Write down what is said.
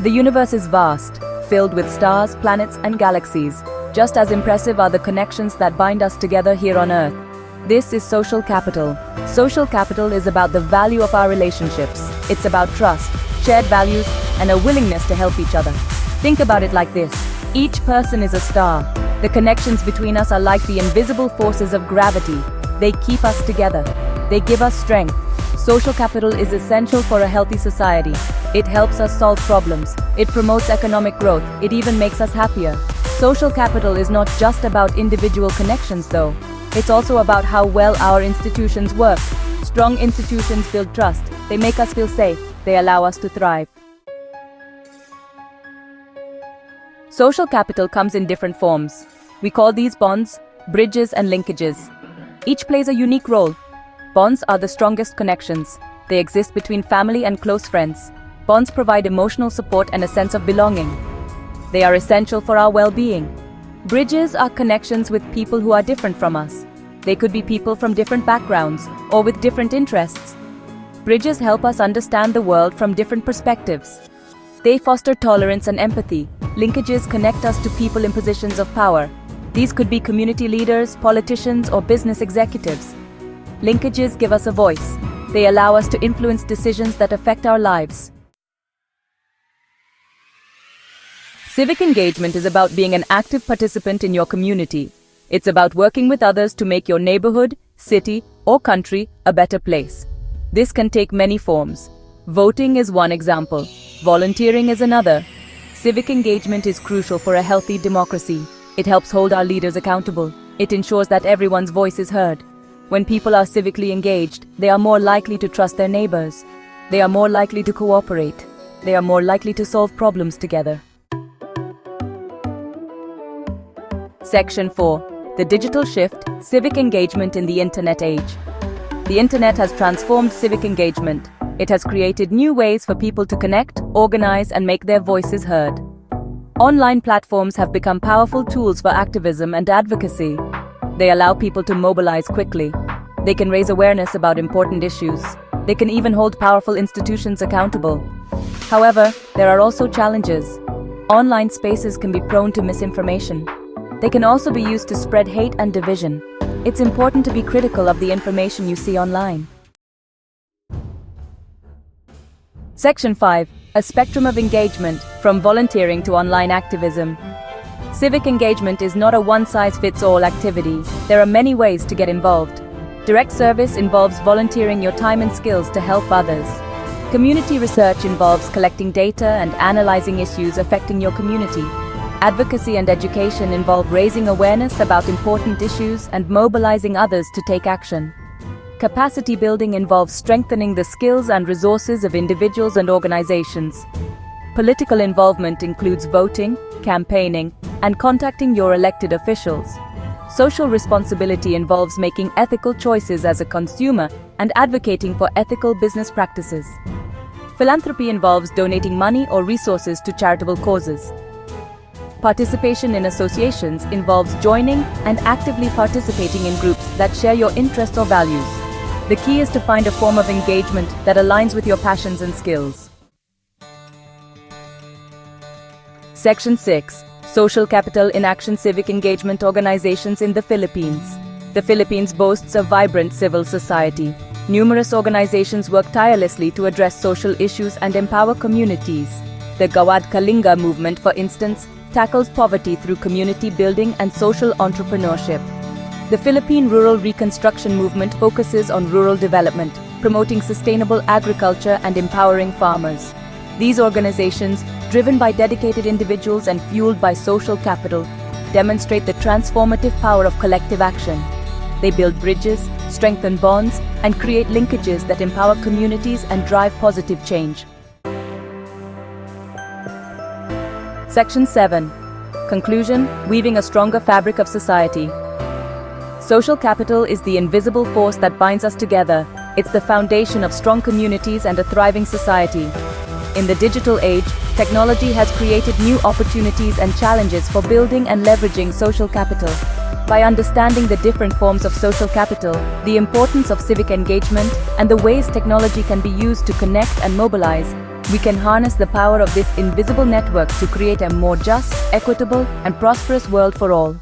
The universe is vast, filled with stars, planets, and galaxies. Just as impressive are the connections that bind us together here on Earth. This is social capital. Social capital is about the value of our relationships. It's about trust, shared values, and a willingness to help each other. Think about it like this. Each person is a star. The connections between us are like the invisible forces of gravity. They keep us together. They give us strength. Social capital is essential for a healthy society. It helps us solve problems. It promotes economic growth. It even makes us happier. Social capital is not just about individual connections, though. It's also about how well our institutions work. Strong institutions build trust. They make us feel safe. They allow us to thrive. Social capital comes in different forms. We call these bonds, bridges, and linkages. Each plays a unique role. Bonds are the strongest connections. They exist between family and close friends. Bonds provide emotional support and a sense of belonging. They are essential for our well-being. Bridges are connections with people who are different from us. They could be people from different backgrounds or with different interests. Bridges help us understand the world from different perspectives. They foster tolerance and empathy. Linkages connect us to people in positions of power. These could be community leaders, politicians, or business executives. Linkages give us a voice. They allow us to influence decisions that affect our lives. Civic engagement is about being an active participant in your community. It's about working with others to make your neighborhood, city, or country a better place. This can take many forms. Voting is one example. Volunteering is another. Civic engagement is crucial for a healthy democracy. It helps hold our leaders accountable. It ensures that everyone's voice is heard. When people are civically engaged, they are more likely to trust their neighbors. They are more likely to cooperate. They are more likely to solve problems together. Section 4. The digital shift, civic engagement in the Internet age. The Internet has transformed civic engagement. It has created new ways for people to connect, organize, and make their voices heard. Online platforms have become powerful tools for activism and advocacy. They allow people to mobilize quickly. They can raise awareness about important issues. They can even hold powerful institutions accountable. However, there are also challenges. Online spaces can be prone to misinformation. They can also be used to spread hate and division. It's important to be critical of the information you see online. Section 5. A spectrum of engagement, from volunteering to online activism. Civic engagement is not a one-size-fits-all activity. There are many ways to get involved. Direct service involves volunteering your time and skills to help others. Community research involves collecting data and analyzing issues affecting your community. Advocacy and education involve raising awareness about important issues and mobilizing others to take action. Capacity building involves strengthening the skills and resources of individuals and organizations. Political involvement includes voting, campaigning, and contacting your elected officials. Social responsibility involves making ethical choices as a consumer and advocating for ethical business practices. Philanthropy involves donating money or resources to charitable causes. Participation in associations involves joining and actively participating in groups that share your interests or values. The key is to find a form of engagement that aligns with your passions and skills. Section 6. Social capital in action, civic engagement organizations in the Philippines. The Philippines boasts a vibrant civil society. Numerous organizations work tirelessly to address social issues and empower communities. The Gawad Kalinga movement, for instance, tackles poverty through community building and social entrepreneurship. The Philippine Rural Reconstruction Movement focuses on rural development, promoting sustainable agriculture and empowering farmers. These organizations, driven by dedicated individuals and fueled by social capital, demonstrate the transformative power of collective action. They build bridges, strengthen bonds, and create linkages that empower communities and drive positive change. Section 7. Conclusion: weaving a stronger fabric of society. Social capital is the invisible force that binds us together. It's the foundation of strong communities and a thriving society. In the digital age, technology has created new opportunities and challenges for building and leveraging social capital. By understanding the different forms of social capital, the importance of civic engagement, and the ways technology can be used to connect and mobilize, We can harness the power of this invisible network to create a more just, equitable, and prosperous world for all.